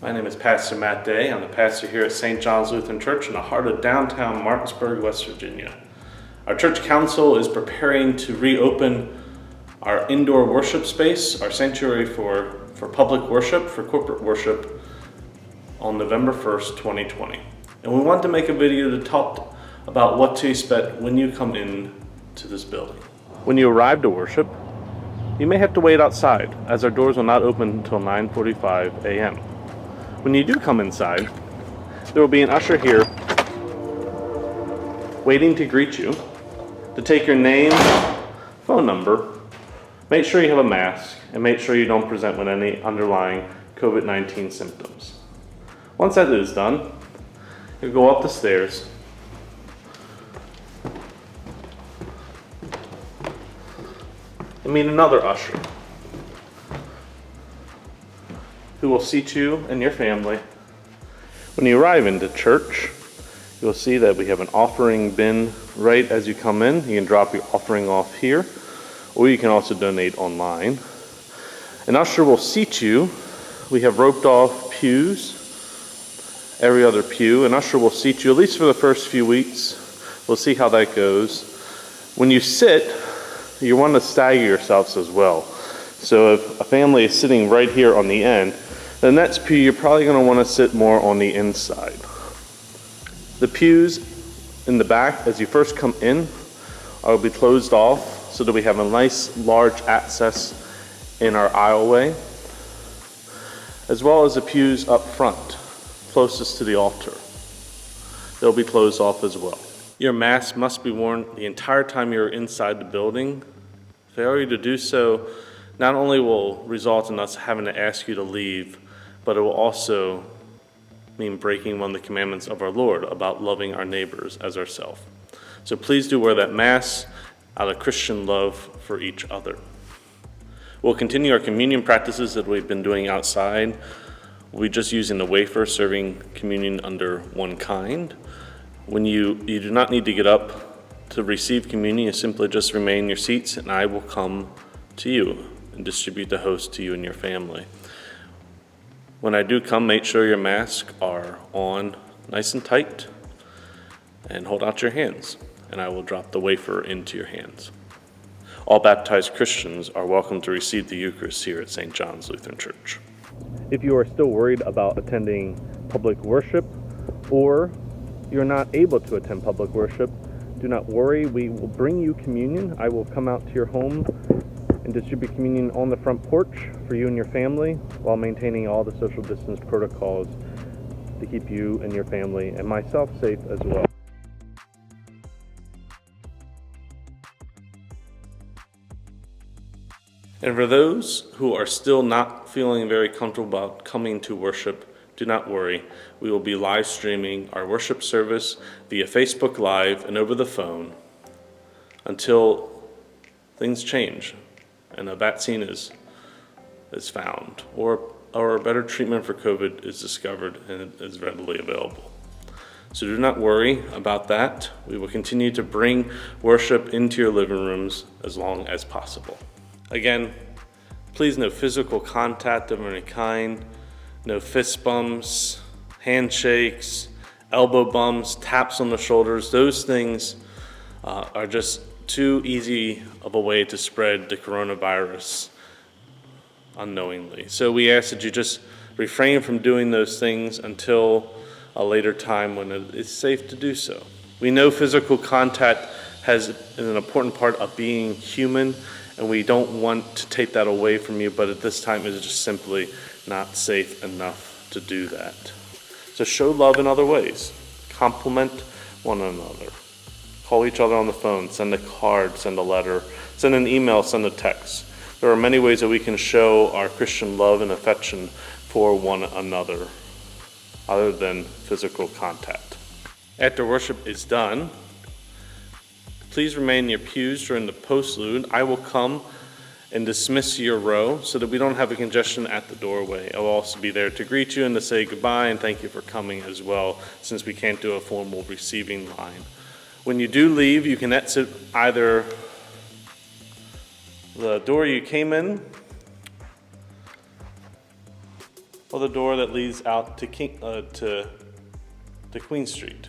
My name is Pastor Matt Day. I'm the pastor here at St. John's Lutheran Church in the heart of downtown Martinsburg, West Virginia. Our church council is preparing to reopen our indoor worship space, our sanctuary for public worship, for corporate worship, on November 1st, 2020. And we wanted to make a video to talk about what to expect when you come in to this building. When you arrive to worship, you may have to wait outside, as our doors will not open until 9:45 a.m. When you do come inside, there will be an usher here waiting to greet you, to take your name, phone number, make sure you have a mask, and make sure you don't present with any underlying COVID-19 symptoms. Once that is done, you'll go up the stairs and meet another usher who will seat you and your family. When you arrive into church, you'll see that we have an offering bin right as you come in. You can drop your offering off here, or you can also donate online. An usher will seat you. We have roped off pews, every other pew. An usher will seat you, at least for the first few weeks. We'll see how that goes. When you sit, you want to stagger yourselves as well. So if a family is sitting right here on the end, the next pew you're probably going to want to sit more on the inside. The pews in the back, as you first come in, will be closed off so that we have a nice large access in our aisleway, as well as the pews up front, closest to the altar. They'll be closed off as well. Your mask must be worn the entire time you're inside the building. Failure to do so not only will result in us having to ask you to leave, but it will also mean breaking one of the commandments of our Lord about loving our neighbors as ourselves. So please do wear that mask out of Christian love for each other. We'll continue our communion practices that we've been doing outside. We'll be just using the wafer, serving communion under one kind. When you do not need to get up to receive communion, you simply just remain in your seats, and I will come to you and distribute the host to you and your family. When I do come, make sure your masks are on nice and tight, and hold out your hands, and I will drop the wafer into your hands. All baptized Christians are welcome to receive the Eucharist here at St. John's Lutheran Church. If you are still worried about attending public worship, or you're not able to attend public worship, do not worry. We will bring you communion. I will come out to your home and distribute communion on the front porch for you and your family, while maintaining all the social distance protocols to keep you and your family and myself safe as well. And for those who are still not feeling very comfortable about coming to worship, do not worry. We will be live streaming our worship service via Facebook Live and over the phone until things change and a vaccine is found, or a better treatment for COVID is discovered and is readily available. So do not worry about that. We will continue to bring worship into your living rooms as long as possible. Again, please no physical contact of any kind, no fist bumps, handshakes, elbow bumps, taps on the shoulders. Those things are just too easy of a way to spread the coronavirus unknowingly. So we ask that you just refrain from doing those things until a later time when it is safe to do so. We know physical contact is an important part of being human, and we don't want to take that away from you, but at this time it is just simply not safe enough to do that. So show love in other ways. Compliment one another. Call each other on the phone, send a card, send a letter, send an email, send a text. There are many ways that we can show our Christian love and affection for one another other than physical contact. After worship is done, please remain in your pews during the postlude. I will come and dismiss your row so that we don't have a congestion at the doorway. I will also be there to greet you and to say goodbye and thank you for coming as well, since we can't do a formal receiving line. When you do leave, you can exit either the door you came in or the door that leads out to Queen Street.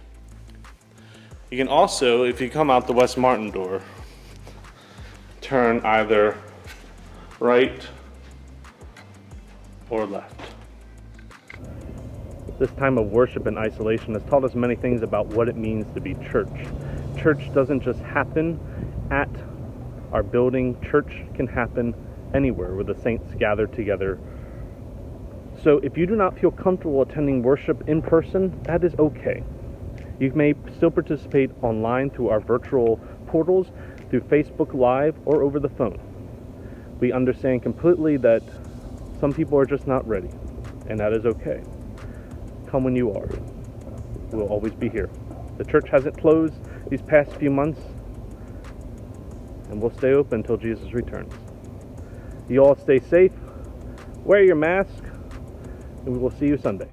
You can also, if you come out the West Martin door, turn either right or left. This time of worship and isolation has taught us many things about what it means to be church. Church doesn't just happen at our building. Church can happen anywhere where the saints gather together. So if you do not feel comfortable attending worship in person, that is okay. You may still participate online through our virtual portals, through Facebook Live, or over the phone. We understand completely that some people are just not ready, and that is okay. Come when you are. We'll always be here. The church hasn't closed these past few months, and we'll stay open until Jesus returns. You all stay safe, wear your mask, and we will see you Sunday.